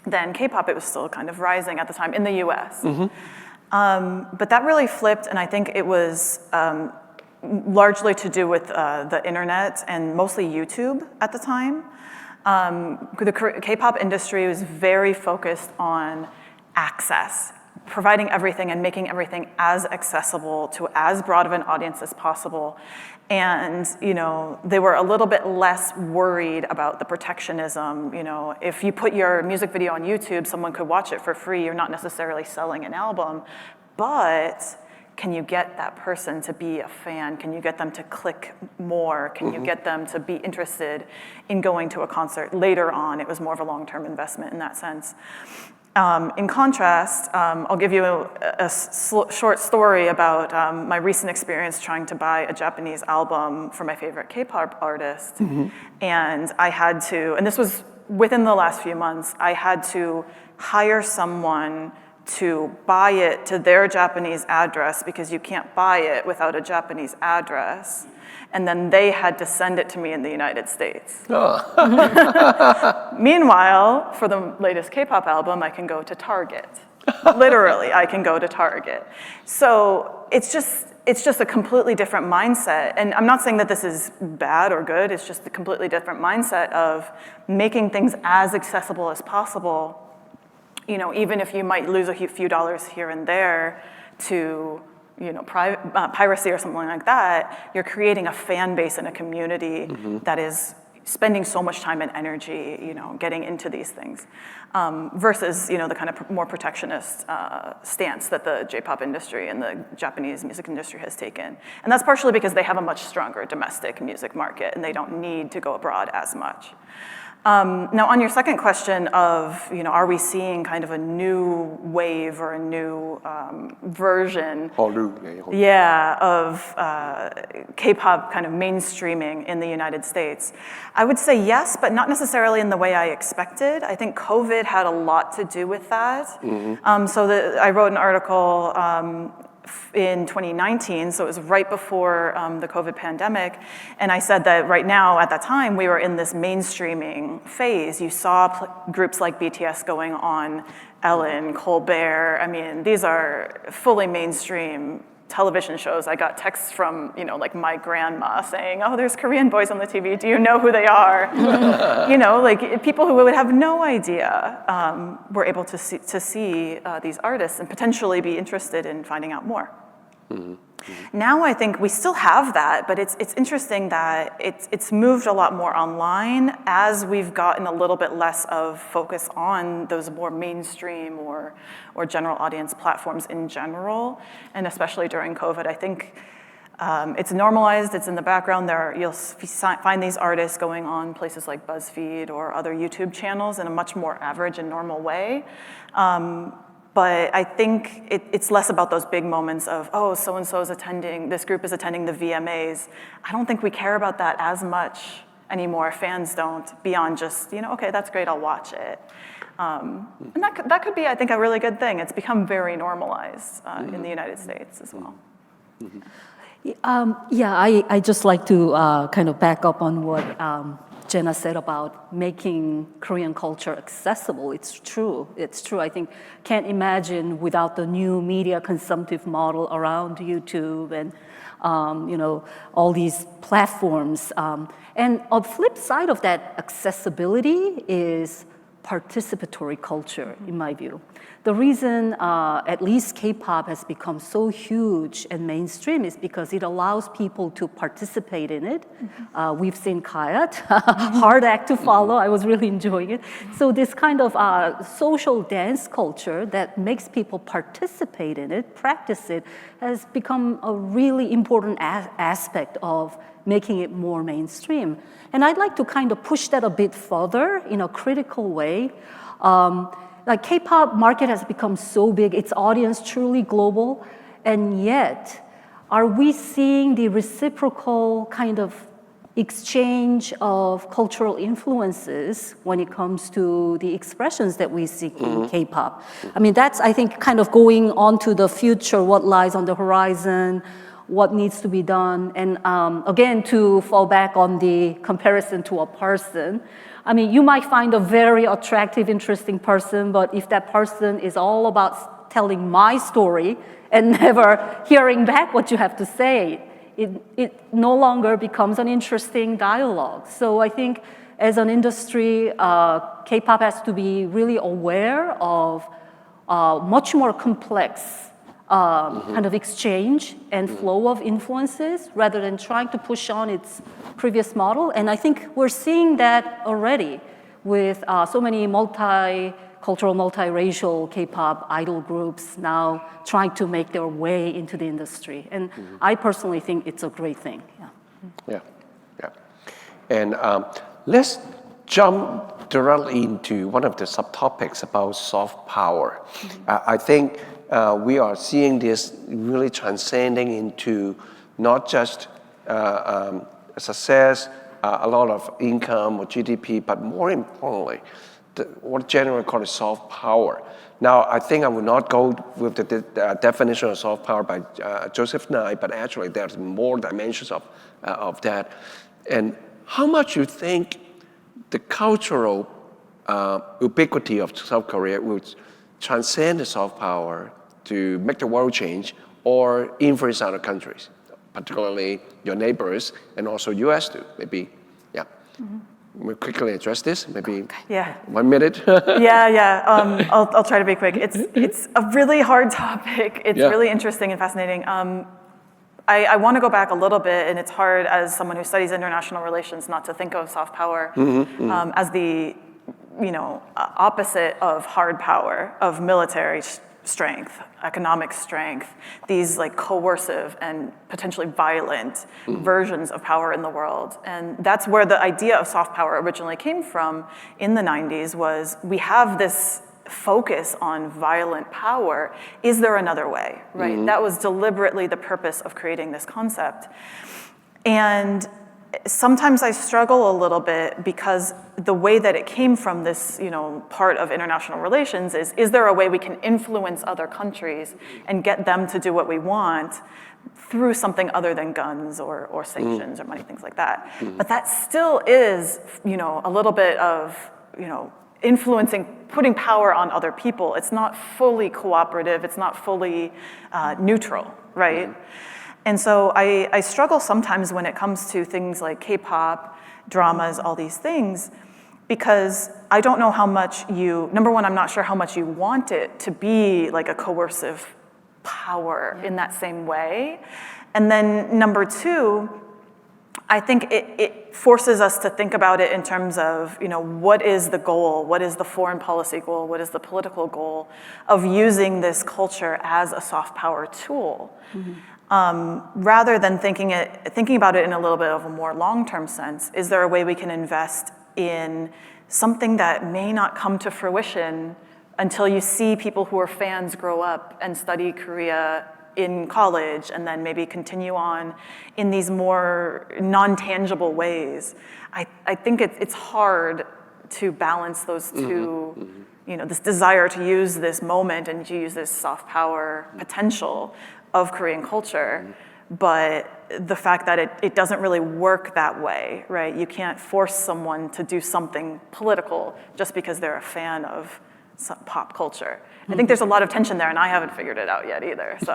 Speaker 8: than K-pop. It was still kind of rising at the time in the US. But that really flipped, and I think it was largely to do with the internet and mostly YouTube at the time. The K-pop industry was very focused on access, providing everything and making everything as accessible to as broad of an audience as possible. And, you know, they were a little bit less worried about the protectionism. You know, if you put your music video on YouTube, someone could watch it for free. You're not necessarily selling an album, but can you get that person to be a fan? Can you get them to click more? Can you get them to be interested in going to a concert later on? It was more of a long-term investment in that sense. In contrast, I'll give you a short story about my recent experience trying to buy a Japanese album for my favorite K-pop artist. And I had to, and this was within the last few months, I had to hire someone to buy it to their Japanese address because you can't buy it without a Japanese address. And then they had to send it to me in the United States. Meanwhile, for the latest K-pop album, I can go to Target. Literally, I can go to Target. So it's just a completely different mindset. And I'm not saying that this is bad or good, it's just a completely different mindset of making things as accessible as possible. You know, even if you might lose a few dollars here and there to, you know, piracy or something like that, you're creating a fan base and a community that is spending so much time and energy, you know, getting into these things, versus, you know, the kind of more protectionist stance that the J-pop industry and the Japanese music industry has taken. And that's partially because they have a much stronger domestic music market and they don't need to go abroad as much. Now, on your second question of, you know, are we seeing kind of a new wave or a new version of K-pop kind of mainstreaming in the United States? I would say yes, but not necessarily in the way I expected. I think COVID had a lot to do with that. I wrote an article in 2019, so it was right before the COVID pandemic, and I said that right now, at that time, we were in this mainstreaming phase. You saw groups like BTS going on Ellen, Colbert. I mean, these are fully mainstream television shows. I got texts from, you know, like my grandma saying, oh, there's Korean boys on the TV, do you know who they are? You know, like people who would have no idea were able to see these artists and potentially be interested in finding out more. Now I think we still have that, but it's interesting that it's moved a lot more online as we've gotten a little bit less of focus on those more mainstream or general audience platforms in general, and especially during COVID. I think It's normalized, it's in the background. You'll find these artists going on places like BuzzFeed or other YouTube channels in a much more average and normal way. But I think it's less about those big moments of, oh, so-and-so is attending, this group is attending the VMAs. I don't think we care about that as much anymore. Fans don't, beyond just, okay, that's great, I'll watch it. And that could be, I think, a really good thing. It's become very normalized in the United States as well.
Speaker 7: I just like to kind of back up on what Jenna said about making Korean culture accessible. It's true. I think can't imagine without the new media consumptive model around YouTube and all these platforms. And on the flip side of that accessibility is participatory culture, in my view. The reason at least K-pop has become so huge and mainstream is because it allows people to participate in it. We've seen Kayat, hard act to follow. I was really enjoying it. So this kind of social dance culture that makes people participate in it, practice it, has become a really important aspect of making it more mainstream. And I'd like to kind of push that a bit further in a critical way. Like K-pop market has become so big, its audience truly global, and yet, are we seeing the reciprocal kind of exchange of cultural influences when it comes to the expressions that we see in K-pop? I mean, that's, I think, kind of going on to the future, what lies on the horizon, what needs to be done. And again, to fall back on the comparison to a person, I mean, you might find a very attractive, interesting person, but if that person is all about telling my story and never hearing back what you have to say, it no longer becomes an interesting dialogue. So I think as an industry, K-pop has to be really aware of much more complex kind of exchange and flow of influences rather than trying to push on its previous model. And I think we're seeing that already with so many multicultural, multiracial K-pop idol groups now trying to make their way into the industry. And I personally think it's a great thing.
Speaker 6: Yeah. And let's jump directly into one of the subtopics about soft power. I think we are seeing this really transcending into not just success, a lot of income or GDP, but more importantly, what generally called soft power. Now, I think I will not go with the definition of soft power by Joseph Nye, but actually there's more dimensions of that. And how much you think the cultural ubiquity of South Korea will transcend the soft power to make the world change or influence other countries, particularly your neighbors and also US too, maybe, We'll quickly address this, maybe 1 minute.
Speaker 8: I'll try to be quick. It's a really hard topic. It's really interesting and fascinating. I want to go back a little bit, and it's hard as someone who studies international relations not to think of soft power as the opposite of hard power, of military strength, economic strength, these like coercive and potentially violent versions of power in the world. And that's where the idea of soft power originally came from in the 90s, was we have this focus on violent power. Is there another way, right? That was deliberately the purpose of creating this concept. And sometimes I struggle a little bit because the way that it came from this, part of international relations is there a way we can influence other countries and get them to do what we want through something other than guns or sanctions or money, things like that. But that still is, a little bit of, influencing, putting power on other people. It's not fully cooperative, it's not fully neutral, right? And so I struggle sometimes when it comes to things like K-pop, dramas, all these things, because I don't know how much number one, I'm not sure how much you want it to be like a coercive power in that same way. And then number two, I think it forces us to think about it in terms of, what is the goal? What is the foreign policy goal? What is the political goal of using this culture as a soft power tool? rather than thinking about it in a little bit of a more long-term sense, is there a way we can invest in something that may not come to fruition until you see people who are fans grow up and study Korea in college and then maybe continue on in these more non-tangible ways? I think it's hard to balance those two, this desire to use this moment and to use this soft power potential of Korean culture, but the fact that it doesn't really work that way, right? You can't force someone to do something political just because they're a fan of pop culture. I think there's a lot of tension there, and I haven't figured it out yet either. So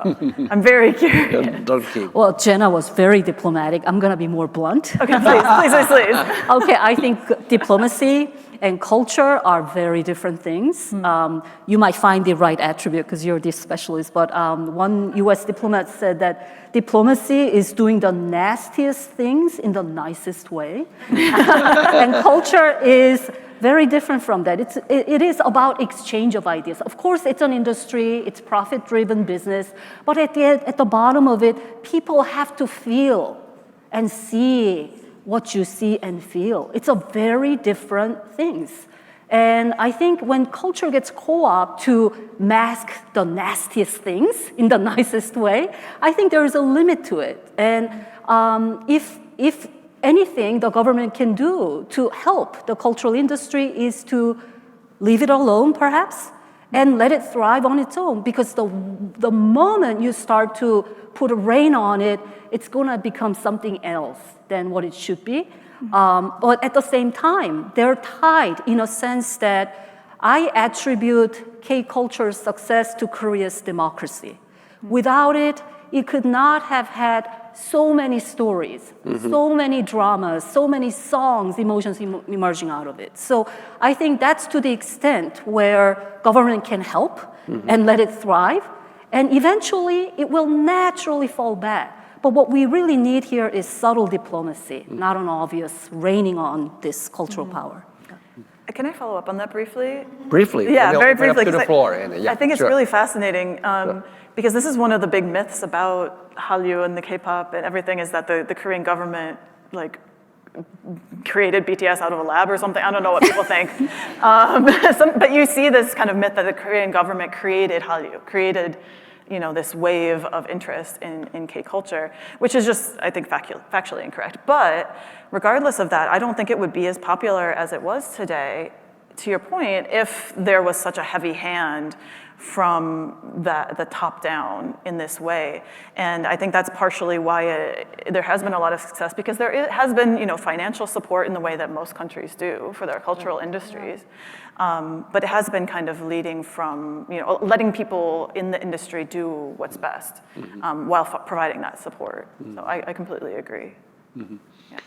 Speaker 8: I'm very curious.
Speaker 7: Well, Jenna was very diplomatic. I'm going to be more blunt.
Speaker 8: Okay, please.
Speaker 7: Okay, I think diplomacy and culture are very different things. You might find the right attribute because you're the specialist, but one US diplomat said that diplomacy is doing the nastiest things in the nicest way. And culture is very different from that. It is about exchange of ideas. Of course, it's an industry, it's profit-driven business, but at the bottom of it, people have to feel and see what you see and feel. It's a very different things. And I think when culture gets co-opted to mask the nastiest things in the nicest way, I think there is a limit to it. And if anything the government can do to help the cultural industry is to leave it alone, perhaps, and let it thrive on its own. Because the moment you start to put a rein on it, it's going to become something else than what it should be. But at the same time, they're tied in a sense that I attribute K-culture's success to Korea's democracy. Without it, it could not have had so many stories, so many dramas, so many songs, emotions emerging out of it. So I think that's to the extent where government can help and let it thrive. And eventually, it will naturally fall back. But what we really need here is subtle diplomacy, not an obvious reining on this cultural power.
Speaker 8: Can I follow up on that briefly?
Speaker 6: Briefly?
Speaker 8: Yeah, very briefly.
Speaker 6: To the floor.
Speaker 8: I think it's really fascinating because this is one of the big myths about Hallyu and the K-pop and everything is that the Korean government created BTS out of a lab or something. I don't know what people think. But you see this kind of myth that the Korean government created Hallyu, created this wave of interest in K-culture, which is just, I think, factually incorrect. But regardless of that, I don't think it would be as popular as it was today, to your point, if there was such a heavy hand from the top down in this way. And I think that's partially why there has been a lot of success, because there has been financial support in the way that most countries do for their cultural industries. But it has been kind of leading from, letting people in the industry do what's best while providing that support. So I completely agree. Yeah.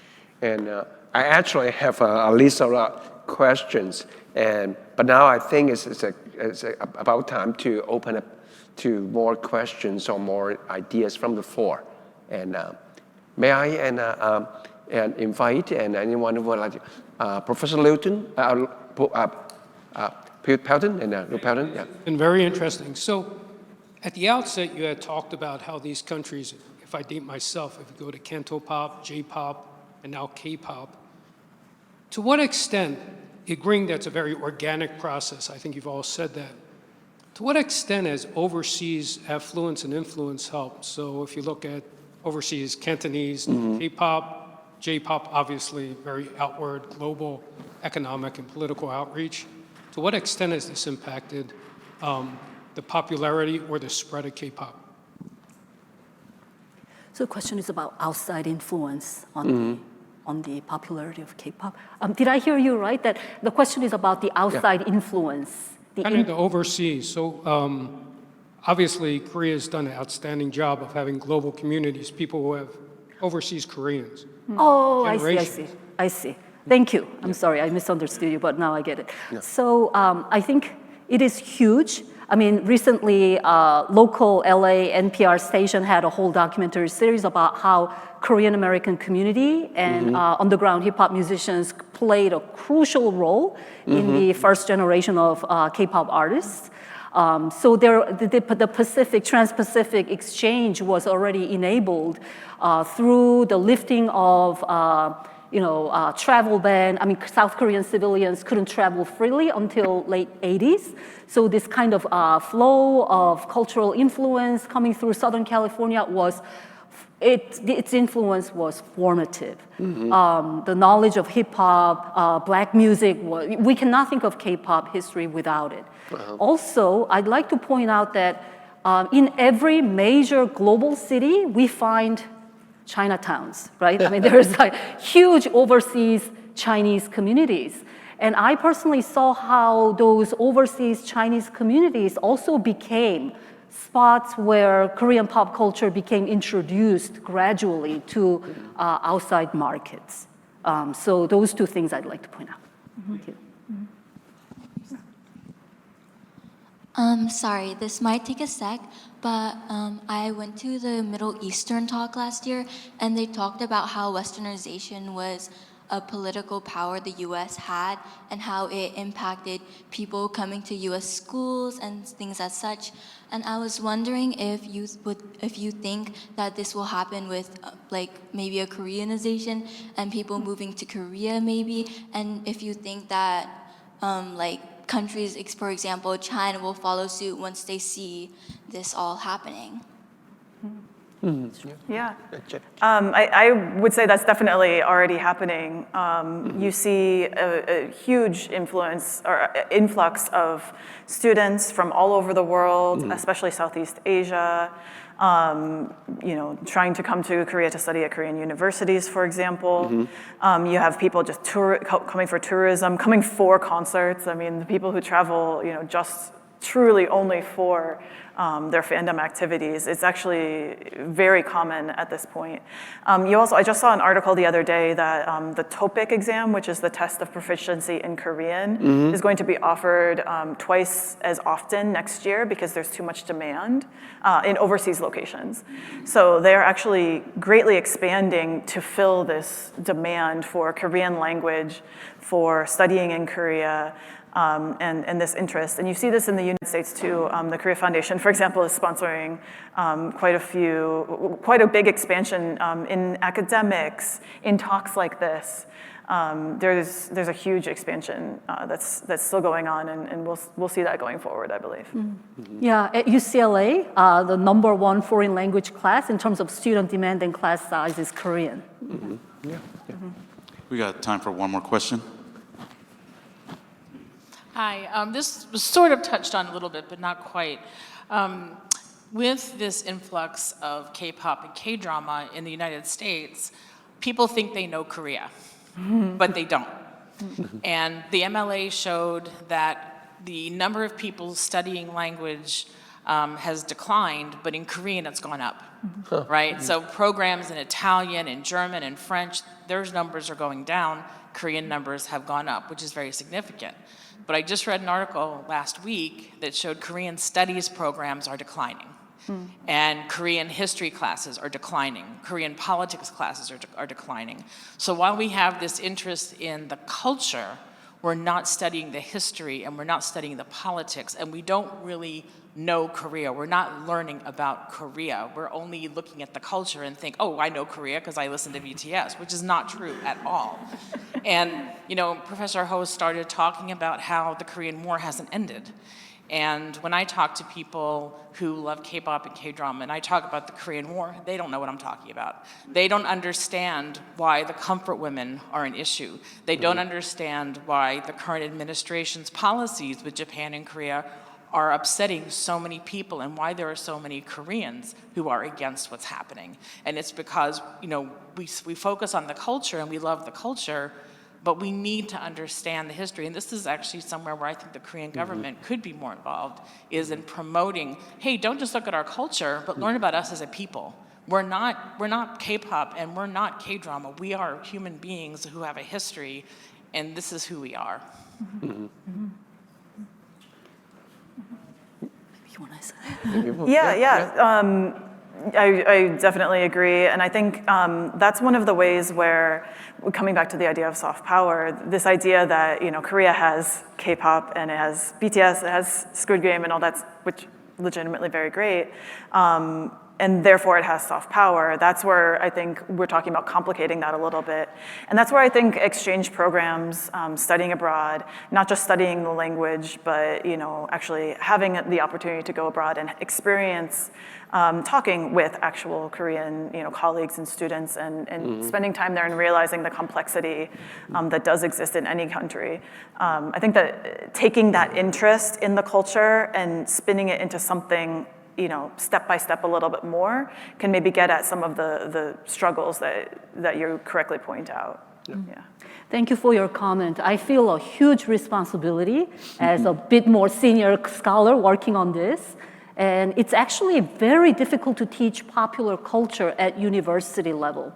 Speaker 6: And I actually have a list of questions, but now I think it's about time to open up to more questions or more ideas from the floor. And may I and invite anyone who would like to, Professor Luton, Pelton and Luke Pelton. Yeah.
Speaker 9: And very interesting. So at the outset, you had talked about how these countries, if I date myself, if you go to Cantopop, J-pop, and now K-pop, to what extent, agreeing that's a very organic process, I think you've all said that, to what extent has overseas affluence and influence helped? So if you look at overseas Cantonese, K-pop, J-pop, obviously very outward, global economic and political outreach, to what extent has this impacted the popularity or the spread of K-pop?
Speaker 7: So the question is about outside influence on the popularity of K-pop. Did I hear you right? That the question is about the outside influence.
Speaker 9: The overseas. So obviously, Korea has done an outstanding job of having global communities, people who have overseas Koreans.
Speaker 7: Oh, I see. Thank you. I'm sorry, I misunderstood you, but now I get it. Yeah. So I think it is huge. I mean, recently, local LA NPR station had a whole documentary series about how Korean American community and underground hip hop musicians played a crucial role in the first generation of K-pop artists. So the Pacific, Trans-Pacific exchange was already enabled through the lifting of travel ban. I mean, South Korean civilians couldn't travel freely until late 80s. So this kind of flow of cultural influence coming through Southern California its influence was formative. The knowledge of hip hop, black music, we cannot think of K-pop history without it. Also, I'd like to point out that in every major global city, we find Chinatowns, right? I mean, there's like huge overseas Chinese communities. And I personally saw how those overseas Chinese communities also became spots where Korean pop culture became introduced gradually to outside markets. So those two things I'd like to point out. Thank you.
Speaker 4: Sorry, this might take a sec, but I went to the Middle Eastern talk last year, and they talked about how Westernization was a political power the U.S. had, and how it impacted people coming to U.S. schools and things as such. And I was wondering if you think that this will happen with like maybe a Koreanization and people moving to Korea maybe, and if you think that like countries, for example, China will follow suit once they see this all happening.
Speaker 8: Yeah. I would say that's definitely already happening. You see a huge influence or influx of students from all over the world, especially Southeast Asia, trying to come to Korea to study at Korean universities, for example. You have people just coming for tourism, coming for concerts. I mean, the people who travel, just truly only for their fandom activities. It's actually very common at this point. I just saw an article the other day that the TOPIK exam, which is the test of proficiency in Korean, is going to be offered twice as often next year because there's too much demand in overseas locations. So they're actually greatly expanding to fill this demand for Korean language, for studying in Korea, and this interest. And you see this in the United States too. The Korea Foundation, for example, is sponsoring quite a big expansion in academics, in talks like this. There's a huge expansion that's still going on, and we'll see that going forward, I believe.
Speaker 7: Yeah, at UCLA, the #1 foreign language class in terms of student demand and class size is Korean.
Speaker 10: We got time for one more question.
Speaker 11: Hi, this was sort of touched on a little bit, but not quite. With this influx of K-pop and K-drama in the United States, people think they know Korea, but they don't. And the MLA showed that the number of people studying language has declined, but in Korean it's gone up, right? So programs in Italian and German and French, their numbers are going down. Korean numbers have gone up, which is very significant. But I just read an article last week that showed Korean studies programs are declining. And Korean history classes are declining. Korean politics classes are declining. So while we have this interest in the culture, we're not studying the history and we're not studying the politics, and we don't really know Korea. We're not learning about Korea. We're only looking at the culture and think, oh, I know Korea because I listen to BTS, which is not true at all. And, Professor Ho started talking about how the Korean War hasn't ended. And when I talk to people who love K-pop and K-drama, and I talk about the Korean War, they don't know what I'm talking about. They don't understand why the comfort women are an issue. They don't understand why the current administration's policies with Japan and Korea are upsetting so many people, and why there are so many Koreans who are against what's happening. And it's because, we focus on the culture and we love the culture, but we need to understand the history. And this is actually somewhere where I think the Korean government could be more involved, is in promoting, hey, don't just look at our culture, but learn about us as a people. We're not K-pop and we're not K-drama. We are human beings who have a history, and this is who we are.
Speaker 8: I definitely agree, and I think that's one of the ways where, coming back to the idea of soft power, this idea that Korea has K-pop and it has BTS, it has Squid Game and all that, which legitimately very great, and therefore it has soft power. That's where I think we're talking about complicating that a little bit, and that's where I think exchange programs, studying abroad, not just studying the language, but actually having the opportunity to go abroad and experience. Talking with actual Korean, colleagues and students, and spending time there and realizing the complexity that does exist in any country. I think that taking that interest in the culture and spinning it into something, step by step a little bit more, can maybe get at some of the struggles that you correctly point out. Yeah.
Speaker 7: Thank you for your comment. I feel a huge responsibility as a bit more senior scholar working on this. And it's actually very difficult to teach popular culture at university level,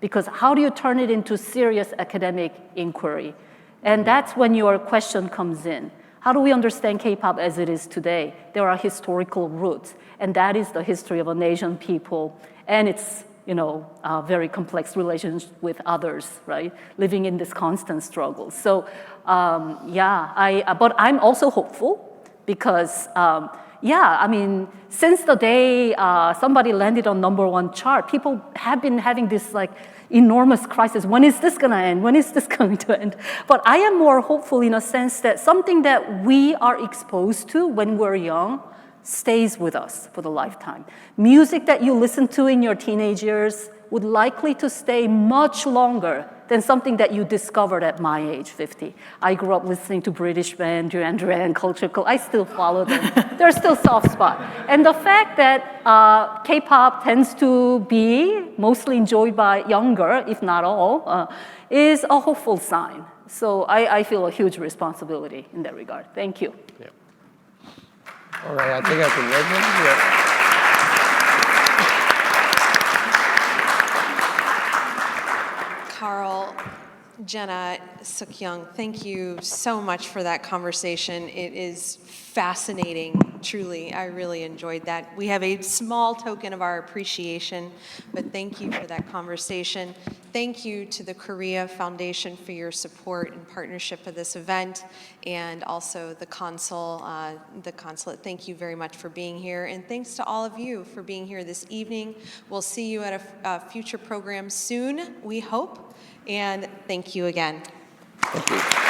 Speaker 7: because how do you turn it into serious academic inquiry? And that's when your question comes in. How do we understand K-pop as it is today? There are historical roots, and that is the history of an Asian people, and it's very complex relations with others, right? Living in this constant struggle. So, but I'm also hopeful because. Since the day somebody landed on #1 chart, people have been having this enormous crisis. When is this going to end? When is this going to end? But I am more hopeful in a sense that something that we are exposed to when we're young stays with us for the lifetime. Music that you listen to in your teenage years would likely to stay much longer than something that you discovered at my age, 50. I grew up listening to British band, Duran Duran, Culture Club. I still follow them. They're still soft spot. And the fact that K-pop tends to be mostly enjoyed by younger, if not all, is a hopeful sign. So I feel a huge responsibility in that regard. Thank you.
Speaker 6: Yeah. All right, I think I can make it. Yeah.
Speaker 1: Carl, Jenna, Suk-young, thank you so much for that conversation. It is fascinating, truly. I really enjoyed that. We have a small token of our appreciation, but thank you for that conversation. Thank you to the Korea Foundation for your support and partnership of this event, and also the consulate. Thank you very much for being here, and thanks to all of you for being here this evening. We'll see you at a future program soon, we hope. And thank you again.
Speaker 6: Thank you.